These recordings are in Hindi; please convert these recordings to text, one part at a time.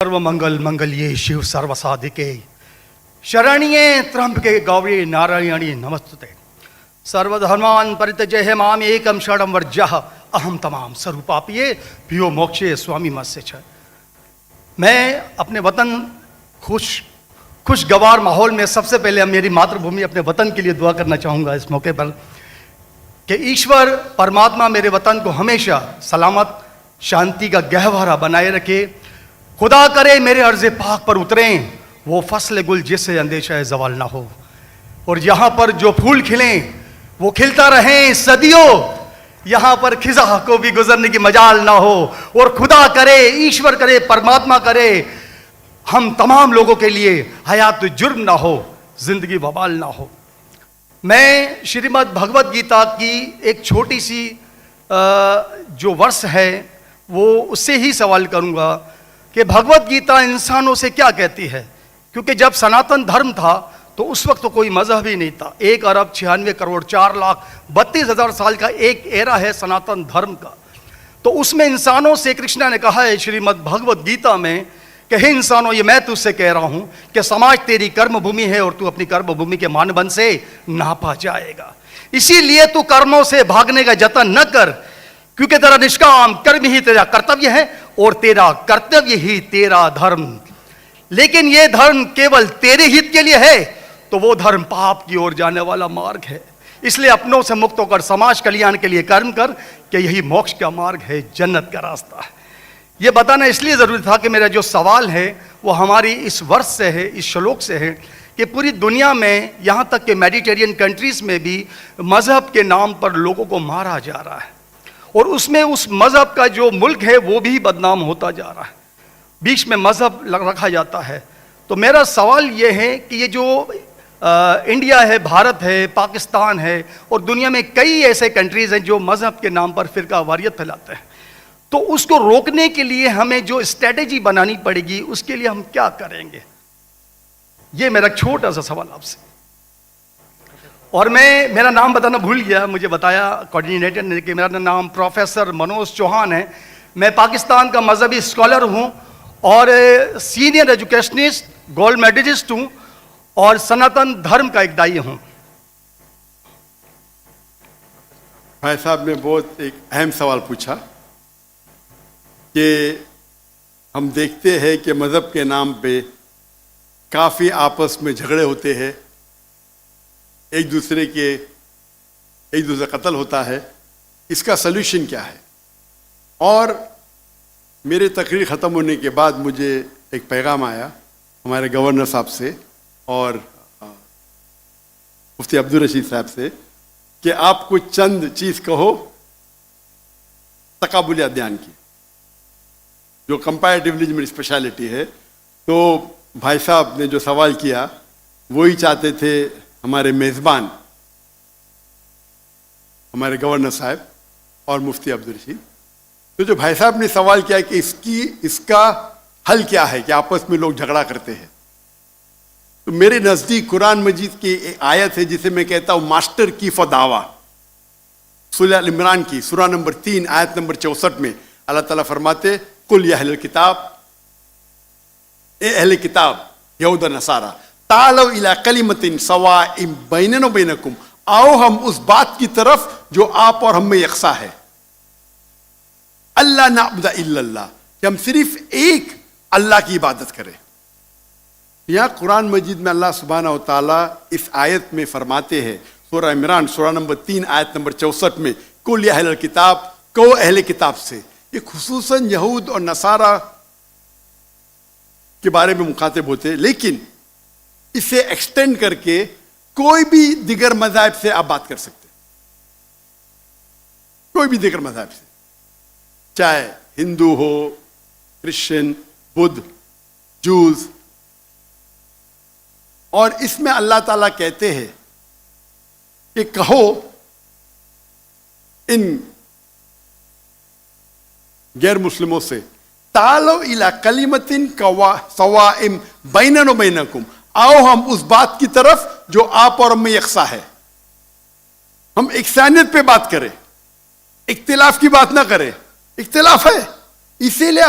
सर्व मंगल मंगल्ये शिव सर्व साधिके शरण्ये त्र्यंबके गौरी नारायणी नमस्तुते। सर्वधर्मान् परित्यज्य माम एकम शरणं वर्ज्यः अहम तमाम स्वरूपापिये पियो मोक्षे स्वामी मत्स्य छ। मैं अपने वतन खुशगवार माहौल में सबसे पहले मेरी मातृभूमि अपने वतन के लिए दुआ करना चाहूँगा इस मौके पर कि ईश्वर परमात्मा मेरे वतन को हमेशा सलामत शांति का गहवारा बनाए रखे। खुदा करे मेरे अर्ज़े पाक पर उतरें वो फसल गुल जिससे अंदेशा जवाल ना हो, और यहाँ पर जो फूल खिलें वो खिलता रहें सदियों, यहाँ पर खिजा को भी गुजरने की मजाल ना हो। और खुदा करे, ईश्वर करे, परमात्मा करे हम तमाम लोगों के लिए हयात जुर्म ना हो, जिंदगी वबाल ना हो। मैं श्रीमद् भगवत गीता की एक छोटी सी जो वर्ष है वो उससे ही सवाल करूँगा कि भगवत गीता इंसानों से क्या कहती है। क्योंकि जब सनातन धर्म था तो उस वक्त तो कोई मजहब ही नहीं था। 1,96,4,32,000 साल का एक एरा है सनातन धर्म का। तो उसमें इंसानों से कृष्ण ने कहा है श्रीमद् भगवत गीता में कि हे इंसानों, ये मैं तुझसे कह रहा हूं कि समाज तेरी कर्म भूमि है और तू अपनी कर्म भूमि के मानदंड से नापा जाएगा। इसीलिए तू कर्मों से भागने का जतन न कर, क्योंकि तेरा निष्काम कर्म ही तेरा कर्तव्य है और तेरा कर्तव्य ही तेरा धर्म। लेकिन यह धर्म केवल तेरे हित के लिए है तो वो धर्म पाप की ओर जाने वाला मार्ग है। इसलिए अपनों से मुक्त होकर समाज कल्याण के लिए कर्म कर कि यही मोक्ष का मार्ग है, जन्नत का रास्ता है। यह बताना इसलिए जरूरी था कि मेरा जो सवाल है वो हमारी इस वर्ष से है, इस श्लोक से है कि पूरी दुनिया में यहाँ तक कि मेडिटेरियन कंट्रीज में भी मजहब के नाम पर लोगों को मारा जा रहा है और उसमें उस मजहब का जो मुल्क है वो भी बदनाम होता जा रहा है। बीच में मजहब रखा जाता है। तो मेरा सवाल ये है कि ये जो इंडिया है, भारत है, पाकिस्तान है और दुनिया में कई ऐसे कंट्रीज हैं जो मजहब के नाम पर फिरका वारियत फैलाते हैं, तो उसको रोकने के लिए हमें जो स्ट्रेटेजी बनानी पड़ेगी उसके लिए हम क्या करेंगे? ये मेरा छोटा सा सवाल आपसे। और मैं मेरा नाम बताना भूल गया, मुझे बताया कोऑर्डिनेटर ने कि मेरा नाम प्रोफेसर मनोज चौहान है। मैं पाकिस्तान का मजहबी स्कॉलर हूँ और सीनियर एजुकेशनिस्ट, गोल्ड मेडलिस्ट हूँ और सनातन धर्म का एक दाई हूँ। भाई साहब ने बहुत एक अहम सवाल पूछा कि हम देखते हैं कि मज़हब के नाम पे काफ़ी आपस में झगड़े होते हैं, एक दूसरे कत्ल होता है। इसका सल्यूशन क्या है? और मेरे तकरीर ख़त्म होने के बाद मुझे एक पैगाम आया हमारे गवर्नर साहब से और मुफ्ती अब्दुल रशीद साहब से कि आप कुछ चंद चीज़ कहो तकाबुली अध्ययन की, जो कंपैरेटिवली मेरी स्पेशलिटी है। तो भाई साहब ने जो सवाल किया वही चाहते थे हमारे मेज़बान, हमारे गवर्नर साहब और मुफ्ती अब्दुल रशीद। तो जो भाई साहब ने सवाल किया कि इसका हल क्या है कि आपस में लोग झगड़ा करते हैं, तो मेरे नज़दीक कुरान मजीद की एक आयत है जिसे मैं कहता हूँ मास्टर की फदावा, सूरह अल इमरान की सूरह नंबर 3 आयत नंबर 64 में अल्लाह ताला फरमाते कुल या अहल किताब, ए अहले किताब यहूद व नसारा तालव इला कलिमतिन सवाइम बैनना व बैनकुम, आओ हम उस बात की तरफ जो आप और हम में यकसा है। अल्लाह नाबुदा इल्लल्लाह, कि हम सिर्फ एक अल्लाह की इबादत करें। यहाँ कुरान मजीद में अल्लाह सुब्हानहू व तआला इस आयत में फरमाते हैं, सूरह इमरान सूरह नंबर 3 आयत नंबर 64 में कुल या अहल किताब, कहो अहले किताब से। ये खुसूसन यहूद और नसारा के बारे में मुखातिब होते हैं, लेकिन इसे एक्सटेंड करके कोई भी दिगर मज़हब से आप बात कर सकते हैं, कोई भी दिगर मज़हब से, चाहे हिंदू हो, क्रिश्चियन, बुद्ध, जूस। और इसमें अल्लाह ताला कहते हैं कि कहो इन गैर मुस्लिमों से तालो इला कलिमतिन सवाइम बैनना व बैनकुम, आओ हम उस बात की तरफ जो आप और हम में यकसा है। हम इकसानियत पे बात करें, इख्तिलाफ की बात ना करें। इख्तिलाफ है, इसीलिए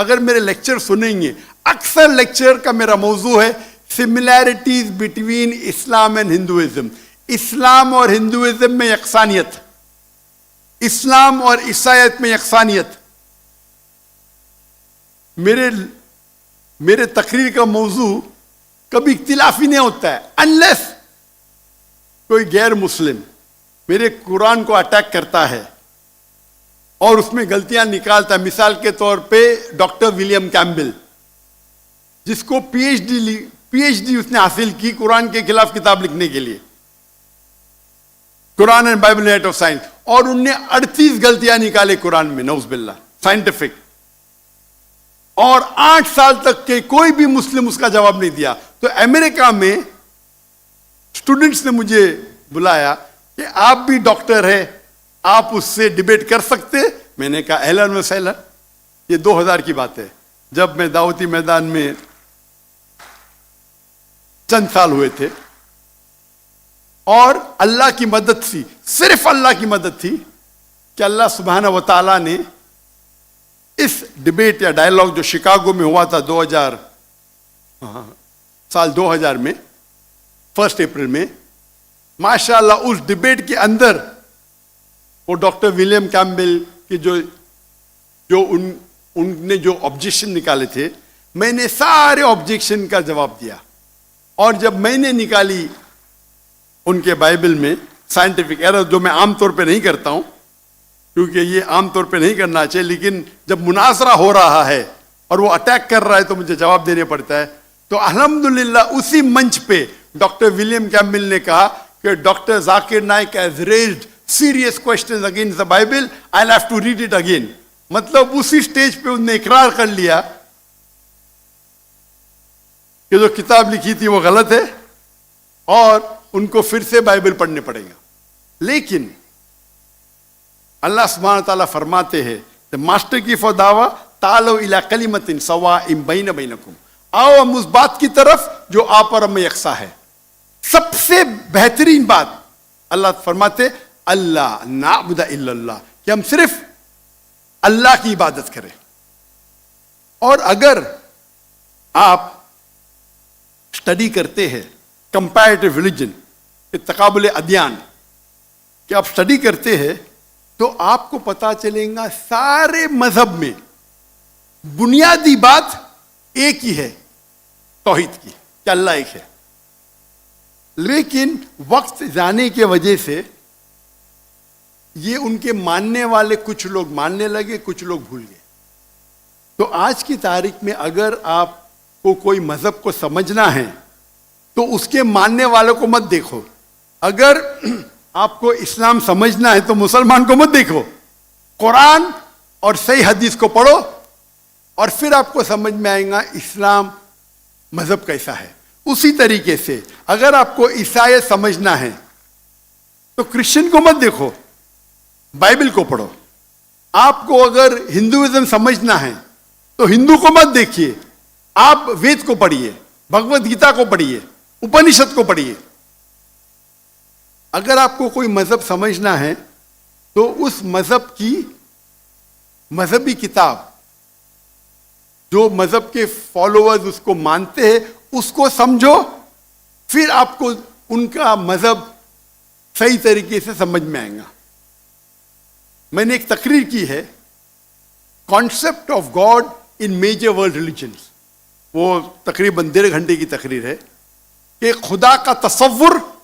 अगर मेरे लेक्चर सुनेंगे, अक्सर लेक्चर का मेरा मौजू है similarities between Islam and Hinduism. Islam और हिंदुइज्म में यकसानियत, इस्लाम और ईसाईयत में यकसानियत। मेरे तकरीर का मौजू कभी इख्तिलाफी नहीं होता है, अनलेस कोई गैर मुस्लिम मेरे कुरान को अटैक करता है और उसमें गलतियां निकालता है। मिसाल के तौर पे डॉक्टर विलियम कैम्बेल, जिसको पीएचडी उसने हासिल की कुरान के खिलाफ किताब लिखने के लिए, Quran and Bible net of science, और उनने 38 गलतियां निकाले कुरान में, नौज़ुबिल्लाह, साइंटिफिक। और 8 साल तक के कोई भी मुस्लिम उसका जवाब नहीं दिया। तो अमेरिका में स्टूडेंट्स ने मुझे बुलाया कि आप भी डॉक्टर है, आप उससे डिबेट कर सकते। मैंने कहा अहलन व सहलन। ये 2000 की बात है, जब मैं दावती मैदान में चंद साल हुए थे, और अल्लाह की मदद थी, सिर्फ अल्लाह की मदद थी कि अल्लाह सुब्हानहू व तआला ने इस डिबेट या डायलॉग जो शिकागो में हुआ था 2000 में 1 अप्रैल में, माशाअल्लाह उस डिबेट के अंदर वो डॉक्टर विलियम कैम्बेल के उनने जो ऑब्जेक्शन निकाले थे, मैंने सारे ऑब्जेक्शन का जवाब दिया। और जब मैंने निकाली उनके बाइबल में साइंटिफिक एरर, जो मैं आमतौर पे नहीं करता हूं क्योंकि ये आमतौर पे नहीं करना चाहिए, लेकिन जब मुनाजरा हो रहा है और वो अटैक कर रहा है तो मुझे जवाब देने पड़ता है। तो अल्हम्दुलिल्लाह उसी मंच पे डॉक्टर विलियम कैम्बेल ने कहा कि doctor Zakir Naik has raised serious questions against the Bible, I will have to read it again. मतलब उसी स्टेज पे उन्होंने इकरार कर लिया कि जो किताब लिखी थी वो गलत है और उनको फिर से बाइबल पढ़ने पड़ेगा। लेकिन अल्लाह सुब्हानहू व तआला फरमाते हैं, द मास्टर की फदावा तालो इला कलिमतिन सवाइम बैन बैनकुम, आओ हम उस बात की तरफ जो आप और हमें यकसा है। सबसे बेहतरीन बात अल्लाह फरमाते अल्लाह नाबुदा इल्लल्लाह, कि हम सिर्फ अल्लाह की इबादत करें। और अगर आप स्टडी करते हैं कंपैरेटिव रिलीजन, तकाबुल अदियान, कि आप स्टडी करते हैं तो आपको पता चलेगा सारे मजहब में बुनियादी बात एक ही है, तौहीद की, कि अल्लाह एक है। लेकिन वक्त जाने की वजह से ये उनके मानने वाले कुछ लोग मानने लगे, कुछ लोग भूल गए। तो आज की तारीख में अगर आपको कोई मजहब को समझना है तो उसके मानने वालों को मत देखो। अगर आपको इस्लाम समझना है तो मुसलमान को मत देखो, कुरान और सही हदीस को पढ़ो और फिर आपको समझ में आएगा इस्लाम मजहब कैसा है। उसी तरीके से अगर आपको ईसाईयत समझना है तो क्रिश्चियन को मत देखो, बाइबल को पढ़ो। आपको अगर हिंदुइज्म समझना है तो हिंदू को मत देखिए, आप वेद को पढ़िए, भगवत गीता को पढ़िए, उपनिषद को पढ़िए। अगर आपको कोई मजहब समझना है तो उस मजहब की मजहबी किताब, जो मजहब के फॉलोअर्स उसको मानते हैं, उसको समझो, फिर आपको उनका मजहब सही तरीके से समझ में आएगा। मैंने एक तकरीर की है, concept of God in major world religions, वो तकरीबन 1.5 घंटे की तकरीर है कि खुदा का तसव्वुर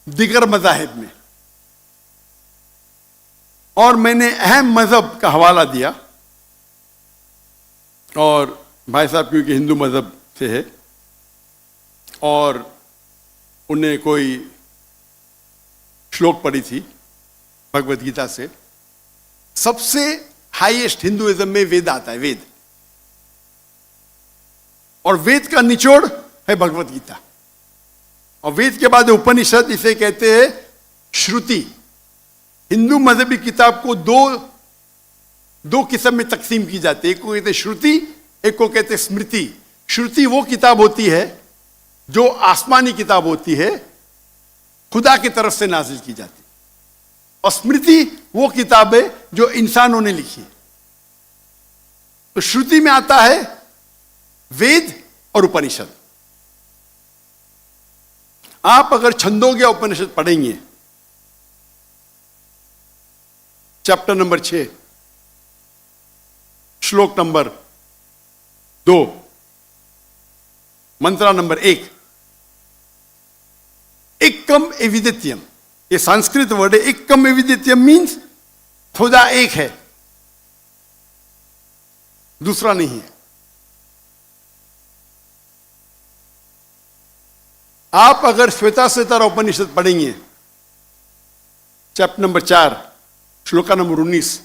दिगर मज़ाहिब में। और मैंने अहम मजहब का हवाला दिया, और भाई साहब क्योंकि हिंदू मजहब से है और उन्हें कोई श्लोक पढ़ी थी भगवत गीता से, सबसे हाईएस्ट हिंदुइज्म में वेद आता है, वेद, और वेद का निचोड़ है भगवत गीता, और वेद के बाद उपनिषद, इसे कहते हैं श्रुति। हिंदू मजहबी किताब को दो किस्म में तकसीम की जाती है, एक को कहते हैं श्रुति, एक को कहते हैं स्मृति। श्रुति वो किताब होती है जो आसमानी किताब होती है, खुदा की तरफ से नाजिल की जाती है, और स्मृति वो किताब है जो इंसानों ने लिखी है। तो श्रुति में आता है वेद और उपनिषद। आप अगर छंदोग्य उपनिषद पढ़ेंगे, चैप्टर नंबर 6 श्लोक नंबर 2 मंत्रा नंबर 1, एकम एविदित्यम, ये संस्कृत वर्ड है। एकम एविदित्यम मीन्स खुदा एक है, दूसरा नहीं है। आप अगर श्वेताश्वेतर उपनिषद पढ़ेंगे, चैप्टर नंबर 4 श्लोका नंबर 19,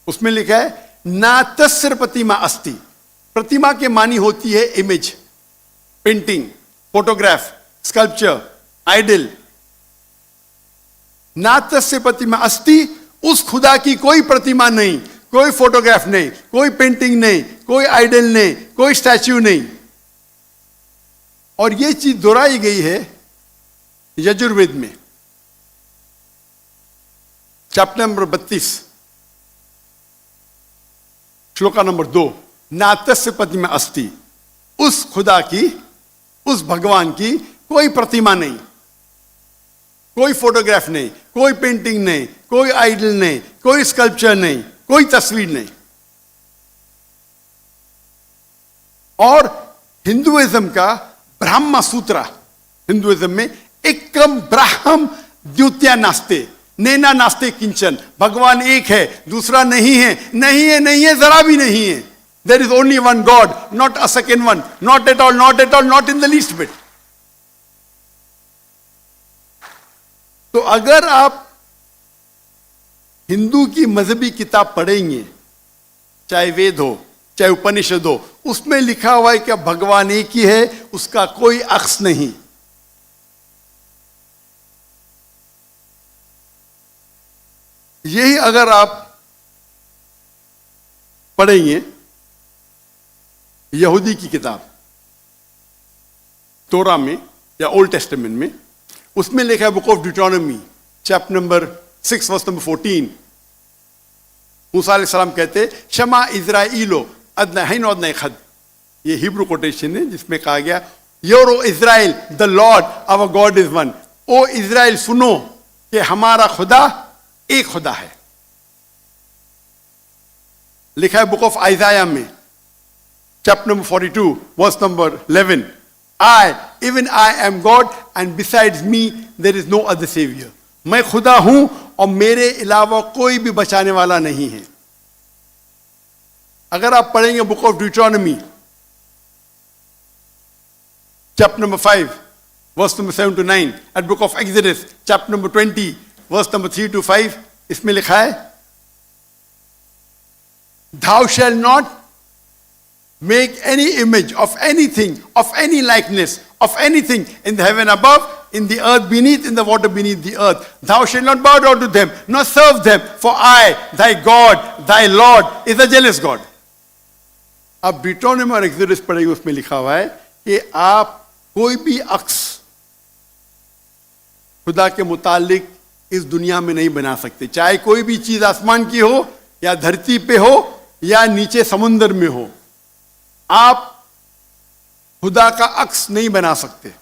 उसमें लिखा है ना तस्य प्रतिमा अस्ति। प्रतिमा के मानी होती है image, painting, photograph, sculpture, idol. ना तस्य प्रतिमा अस्ति, उस खुदा की कोई प्रतिमा नहीं, कोई फोटोग्राफ नहीं, कोई पेंटिंग नहीं, कोई आइडल नहीं, कोई स्टैच्यू नहीं। और यह चीज दोहराई गई है यजुर्वेद में, चैप्टर नंबर 32 श्लोका नंबर 2, नातस्य प्रतिमा अस्ति, उस खुदा की, उस भगवान की कोई प्रतिमा नहीं, कोई फोटोग्राफ नहीं, कोई पेंटिंग नहीं, कोई आइडल नहीं, कोई स्कल्पचर नहीं, कोई तस्वीर नहीं। और हिंदुइज्म का ब्रह्म सूत्र, हिंदुइज्म में एकम ब्रह्म द्वितीया नास्ते, नैना नास्ते किंचन, भगवान एक है, दूसरा नहीं है, नहीं है, नहीं है, जरा भी नहीं है। There is only one God, not a second one, not at all, not at all, not in the least bit. तो अगर आप हिंदू की मजहबी किताब पढ़ेंगे, चाहे वेद हो चाहे उपनिषद हो, उसमें लिखा हुआ है कि भगवान एक ही है, उसका कोई अक्स नहीं। यही अगर आप पढ़ेंगे यहूदी की किताब तोरा में या ओल्ड टेस्टामेंट में, उसमें लिखा है book of Deuteronomy chapter number 6 verse number 14, मूसा अलैहिस्सलाम कहते शमा इज़राइलो अदनहैन वदनैखद, ये हिब्रू कोटेशन है जिसमें कहा गया your O Israel the Lord our God is one. ओ इज़राइल सुनो कि हमारा खुदा एक खुदा है। लिखा है बुक ऑफ आइजाया में chapter number 42 verse number 11, I even I am God and besides me there is no other saviour. मैं खुदा हूं और मेरे अलावा कोई भी बचाने वाला नहीं है। अगर आप पढ़ेंगे book of Deuteronomy chapter number 5 verse number 7 to 9, at book of Exodus chapter number 20 verse number 3 to 5, इसमें लिखा है thou shall not make any image of anything, of any likeness, of anything in the heaven above, in the earth beneath, in the water beneath the earth. Thou shalt not bow down to them, nor serve them, for I, thy God, thy Lord, is a jealous God. अब ड्यूटोनॉमी और एक्सोडस पढ़ेंगे, उसमें लिखा हुआ है कि आप कोई भी अक्स खुदा के मुतालिक इस दुनिया में नहीं बना सकते, चाहे कोई भी चीज आसमान की हो या धरती पे हो या नीचे समुद्र में हो। आप खुदा का अक्स नहीं बना सकते।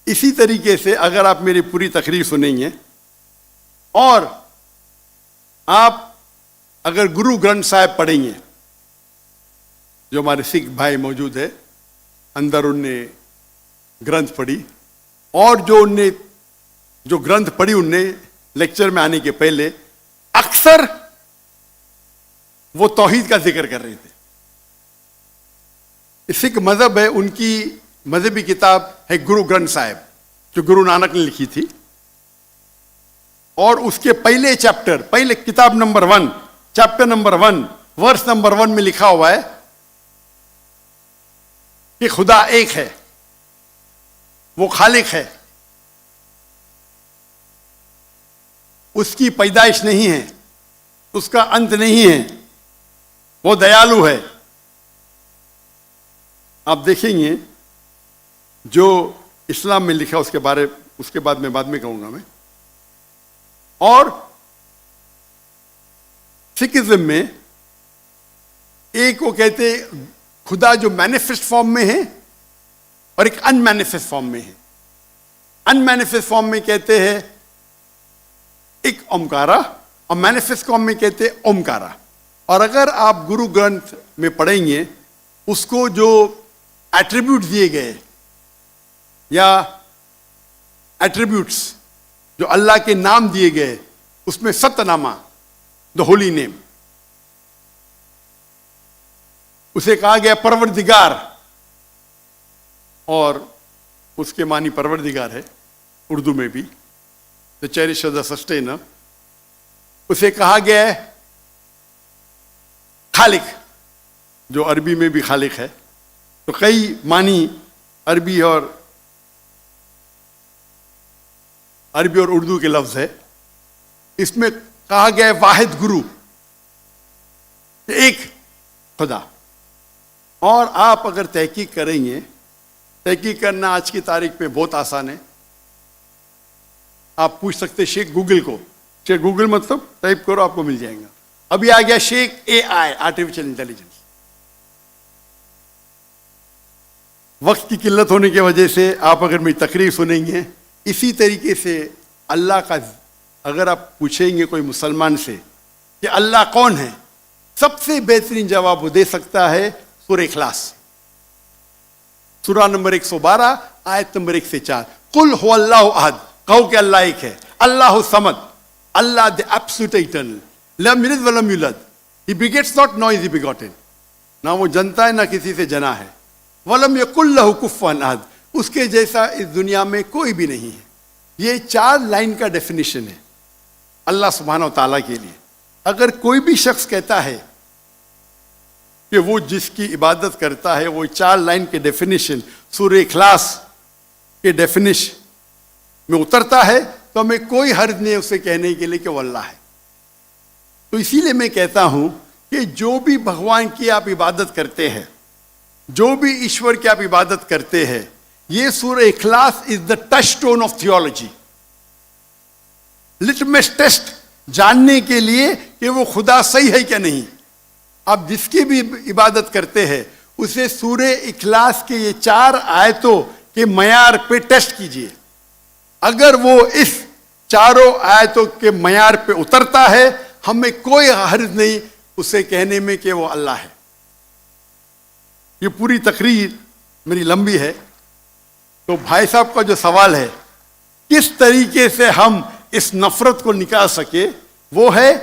इसी तरीके से अगर आप मेरी पूरी तकरीर सुनेंगे और आप अगर गुरु ग्रंथ साहिब पढ़ेंगे, जो हमारे सिख भाई मौजूद है अंदर, उनने ग्रंथ पढ़ी और जो ग्रंथ पढ़ी उनने लेक्चर में आने के पहले अक्सर वो तौहीद का जिक्र कर रहे थे। सिख मजहब है, उनकी मजहबी किताब है गुरु ग्रंथ साहिब जो गुरु नानक ने लिखी थी, और उसके पहले चैप्टर, पहले किताब number 1 chapter number 1 verse number 1 में लिखा हुआ है कि खुदा एक है, वो खालिक है, उसकी पैदाइश नहीं है, उसका अंत नहीं है, वो दयालु है। आप देखेंगे जो इस्लाम में लिखा उसके बाद में कहूंगा मैं, और सिखिज्म में एक वो कहते खुदा जो मैनिफेस्ट फॉर्म में है और एक अनमैनिफेस्ट फॉर्म में है। अनमैनिफेस्ट फॉर्म में कहते हैं एक ओमकारा और मैनिफेस्ट फॉर्म में कहते हैं ओमकारा। और अगर आप गुरु ग्रंथ में पढ़ेंगे उसको जो एट्रीब्यूट दिए गए या एट्रीब्यूट्स जो अल्लाह के नाम दिए गए उसमें सतनामा द होली नेम, उसे कहा गया परवरदिगार और उसके मानी परवरदिगार है उर्दू में भी, द चेरिशर द सस्टेनर। उसे कहा गया है खालिक, जो अरबी में भी खालिक है। तो कई मानी अरबी और उर्दू के लफ्ज है। इसमें कहा गया है वाहिद गुरु, एक खुदा। और आप अगर तहकीक करेंगे, तहकीक करना आज की तारीख में बहुत आसान है। आप पूछ सकते शेख गूगल को, शेख गूगल मतलब टाइप करो आपको मिल जाएगा। अभी आ गया शेख AI, आर्टिफिशियल इंटेलिजेंस। वक्त की किल्लत होने की वजह से आप अगर मेरी तकरीर सुनेंगे, इसी तरीके से अल्लाह का अगर आप पूछेंगे कोई मुसलमान से कि अल्लाह कौन है, सबसे बेहतरीन जवाब वो दे सकता है सूरह इखलास, सूरा नंबर 112 आयत नंबर 1 से 4। कुल हुवल्लाहु अहद, कहो कि अल्लाह एक है। अल्लाहु समद, अल्लाह द एब्सोल्यूट इटर्नल, लम यलिद वलम यूलद, he begets not nor is he begotten, ना वो जनता है ना किसी से जना है। वलम यकुल लहु कुफुवन अहद, उसके जैसा इस दुनिया में कोई भी नहीं है। ये 4 लाइन का डेफिनेशन है अल्लाह सुब्हानहू व तआला के लिए। अगर कोई भी शख्स कहता है कि वो जिसकी इबादत करता है वो 4 लाइन के डेफिनेशन सूरह इखलास के डेफिनेशन में उतरता है, तो हमें कोई हर्ज नहीं उसे कहने के लिए कि वो अल्लाह है। तो इसीलिए मैं कहता हूं कि जो भी भगवान की आप इबादत करते हैं, जो भी ईश्वर की आप इबादत करते हैं, ये सूरह इखलास is the touchstone of theology, litmus test जानने के लिए कि वो खुदा सही है क्या नहीं। आप जिसकी भी इबादत करते हैं उसे सूरह इखलास के ये 4 आयतों के मयार पे टेस्ट कीजिए। अगर वो इस 4 आयतों के मयार पे उतरता है, हमें कोई हर्ज नहीं उसे कहने में कि वो अल्लाह है। ये पूरी तकरीर मेरी लंबी है, तो भाई साहब का जो सवाल है किस तरीके से हम इस नफरत को निकाल सके, वो है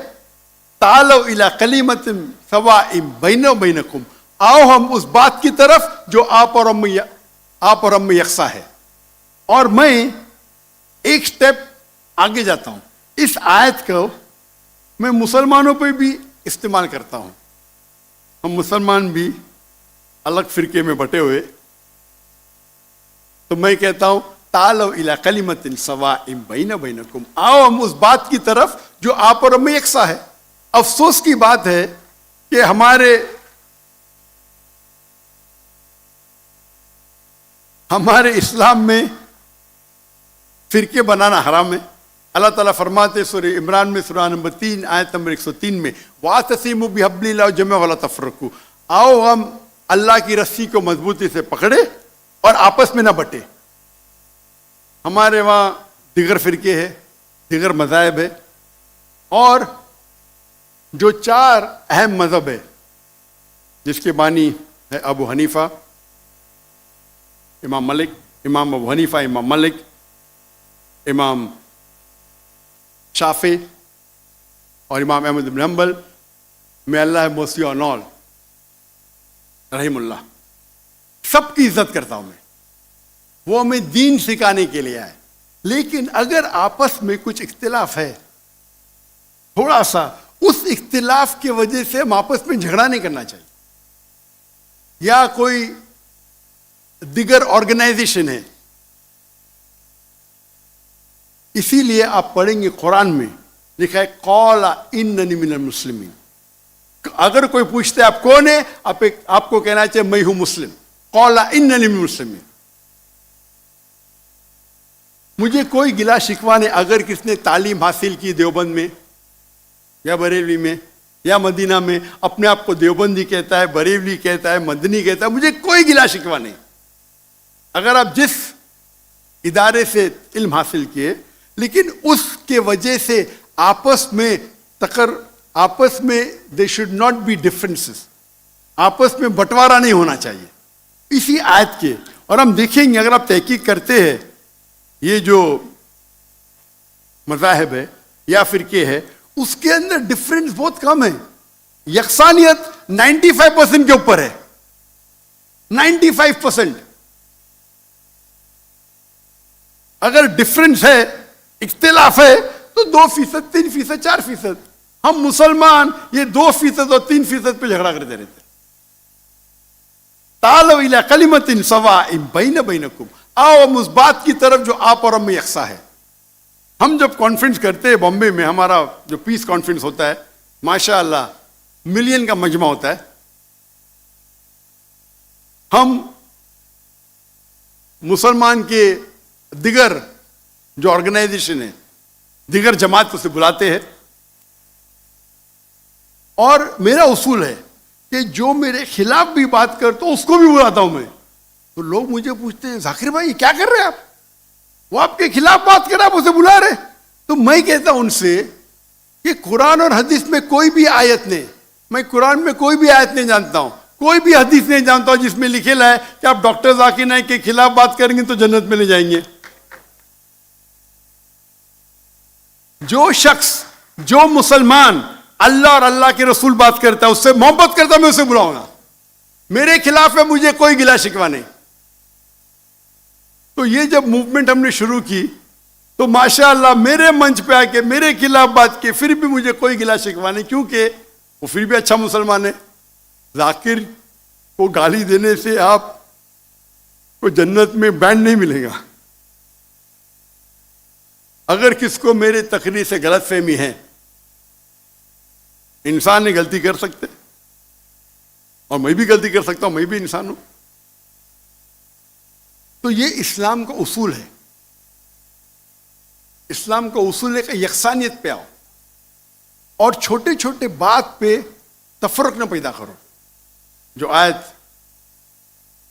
तालो इला कलिमतिन सवाइम बैना बैनकुम, आओ हम उस बात की तरफ जो आप और हम में यकसा है। और मैं एक स्टेप आगे जाता हूं, इस आयत को मैं मुसलमानों पे भी इस्तेमाल करता हूं। हम मुसलमान भी अलग फिरके में बटे हुए, तो मैं कहता हूं तालो इला कलिमतिन सवाइम बैना बैनकुम, आओ हम उस बात की तरफ जो आप और हम में यकसा है। अफसोस की बात है कि हमारे इस्लाम में फिरके बनाना हराम है। अल्लाह ताला फरमाते सूरह इमरान में सूरा नंबर 3 आयत नंबर 103 में, वातसिमु बिहब्लिल्लाहि जमीअन वला तफरकू, आओ हम अल्लाह की रस्सी को मजबूती से पकड़े और आपस में ना बटे। हमारे वहां दिगर फिरके है, दिगर मज़ाहिब है, और जो 4 अहम मजहब है जिसके बानी है अबू हनीफा, इमाम मलिक, इमाम अबू हनीफा, इमाम मलिक, इमाम शाफी और इमाम अहमद बिन हंबल, मे अल्लाह मोसी ऑन ऑल रहीमुल्लाह, सबकी इज्जत करता हूं मैं। वो हमें दीन सिखाने के लिए आए। लेकिन अगर आपस में कुछ इख्तिलाफ है थोड़ा सा, उस इख्तिलाफ की वजह से हम आपस में झगड़ा नहीं करना चाहिए। या कोई दिगर ऑर्गेनाइजेशन है, इसीलिए आप पढ़ेंगे कुरान में लिखा है कौला इन्ननी मिनल मुस्लिमीन। अगर कोई पूछते आप कौन है, आपको कहना चाहिए मैं हूं मुस्लिम। कौला इन्ननी मिनल मुस्लिमीन। मुझे कोई गिला शिकवा नहीं अगर किसने तालीम हासिल की देवबंद में या बरेली में या मदीना में, अपने आप को देवबंदी कहता है, बरेली कहता है, मदनी कहता है, मुझे कोई गिला शिकवा नहीं। अगर आप जिस इदारे से इल्म हासिल किए, लेकिन उसके वजह से आपस में they should not be differences, आपस में बंटवारा नहीं होना चाहिए इसी आयत के। और हम देखेंगे अगर आप तहकीक करते हैं, ये जो मज़ाहिब है या फिरके है, उसके अंदर डिफरेंस बहुत कम है। यकसानियत 95% के ऊपर है, 95%। अगर डिफरेंस है, इख्तिलाफ है, तो 2%, 3%, 4%। हम मुसलमान ये 2% और 3% पे झगड़ा करते रहते। तालो इला कलिमतिन सवाइम बैन बैनकुम, आओ हम उस बात की तरफ जो आप और हम में यकसा है। हम जब कॉन्फ्रेंस करते हैं बॉम्बे में, हमारा जो पीस कॉन्फ्रेंस होता है, माशाअल्लाह मिलियन का मजमा होता है। हम मुसलमान के दिगर जो ऑर्गेनाइजेशन है, दिगर जमात को से बुलाते हैं, और मेरा उसूल है कि जो मेरे खिलाफ भी बात करता हूं उसको भी बुलाता हूं मैं। तो लोग मुझे पूछते हैं, जाकिर भाई क्या कर रहे हैं आप, वो आपके खिलाफ बात कर रहा है, आप उसे बुला रहे। तो मैं कहता हूं उनसे कि कुरान और हदीस में कोई भी आयत नहीं, मैं कुरान में कोई भी आयत नहीं जानता हूं, कोई भी हदीस नहीं जानता हूं जिसमें लिखेला है कि आप डॉक्टर जाकिर नाइक के खिलाफ बात करेंगे तो जन्नत में ले जाएंगे। जो शख्स, जो मुसलमान अल्लाह और अल्लाह के रसूल बात करता है, उससे मोहब्बत करता है, मैं उसे बुलाऊंगा। मेरे खिलाफ है, मुझे कोई गिला शिकवा नहीं। तो ये जब मूवमेंट हमने शुरू की, तो माशाअल्लाह मेरे मंच पे आके मेरे खिलाफ बात की, फिर भी मुझे कोई गिला शिकवा नहीं, क्योंकि वो फिर भी अच्छा मुसलमान है। जाकिर को गाली देने से आप को जन्नत में बैंड नहीं मिलेगा। अगर किसको मेरे तकरीर से गलत फहमी है, इंसान ने गलती कर सकते, और मैं भी गलती कर सकता हूं, मैं भी इंसान हूं। तो ये इस्लाम का उसूल है। इस्लाम का उसूल है कि यकसानियत पे आओ और छोटे छोटे बात पे तफरक न पैदा करो। जो आयत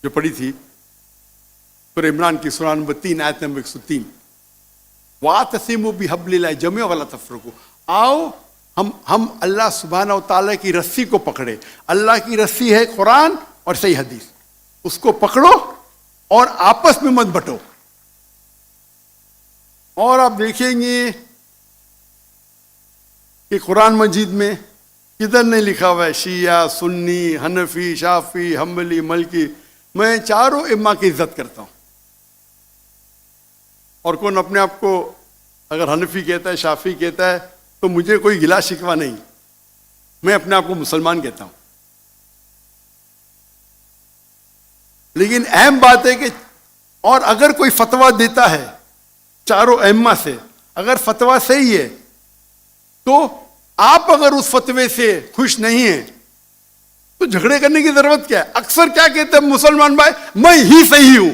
जो पढ़ी थी सूरह इमरान की सूरह नंबर 3 आयत नंबर 103, वातसिमु बिहब्लिल्लाह जमीअन वला तफरकू, आओ हम अल्लाह सुब्हानहू व तआला की रस्सी को पकड़े। अल्लाह की रस्सी है कुरान और सही हदीस, उसको पकड़ो और आपस में मत बंटो। और आप देखेंगे कि कुरान मजीद में किधर नहीं लिखा हुआ है शिया, सुन्नी, हनफी, शाफी, हम्बली, मलकी। मैं चारों इम्मा की इज्जत करता हूं। और कौन अपने आप को अगर हनफी कहता है, शाफी कहता है, तो मुझे कोई गिला शिकवा नहीं, मैं अपने आप को मुसलमान कहता हूं। लेकिन अहम बात है कि और अगर कोई फतवा देता है चारों अहम्मा से, अगर फतवा सही है, तो आप अगर उस फतवे से खुश नहीं हैं तो झगड़े करने की जरूरत क्या है। अक्सर क्या कहते हैं मुसलमान भाई, मैं ही सही हूं,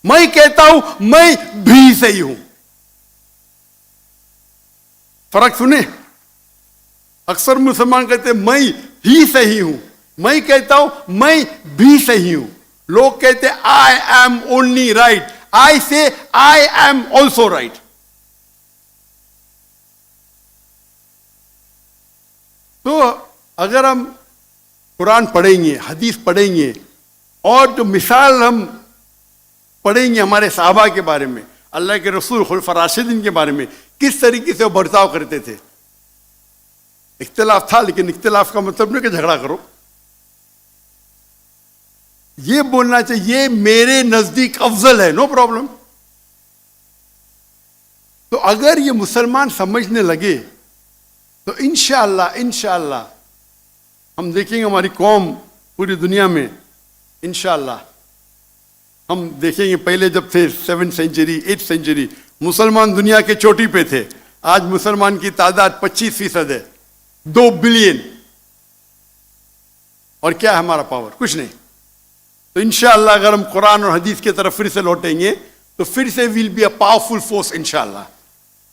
मैं कहता हूं मैं भी सही हूं। फर्क सुने, अक्सर मुसलमान कहते हैं मैं ही सही हूं, मैं कहता हूं मैं भी सही हूं। लोग कहते हैं आई एम ओनली राइट, आई से आई एम ऑल्सो राइट। तो अगर हम कुरान पढ़ेंगे, हदीस पढ़ेंगे, और जो मिसाल हम पढ़ेंगे हमारे साहबा के बारे में, अल्लाह के रसूल खुलफा राशिदीन के बारे में, किस तरीके से वो बर्ताव करते थे। इख्तिलाफ था, लेकिन इख्तिलाफ का मतलब नहीं कि झगड़ा करो। ये बोलना चाहिए ये मेरे नजदीक अफजल है, नो प्रॉब्लम। तो अगर ये मुसलमान समझने लगे तो इंशाअल्लाह हम देखेंगे हमारी कौम पूरी दुनिया में, इंशाअल्लाह हम देखेंगे। पहले जब थे 7th सेंचुरी 8th सेंचुरी, मुसलमान दुनिया के चोटी पे थे। आज मुसलमान की तादाद 25% है, 2 बिलियन। और क्या है हमारा पावर? कुछ नहीं। तो इंशाअल्लाह अगर हम कुरान और हदीस की तरफ फिर से लौटेंगे तो फिर से will be a powerful force इंशाल्लाह।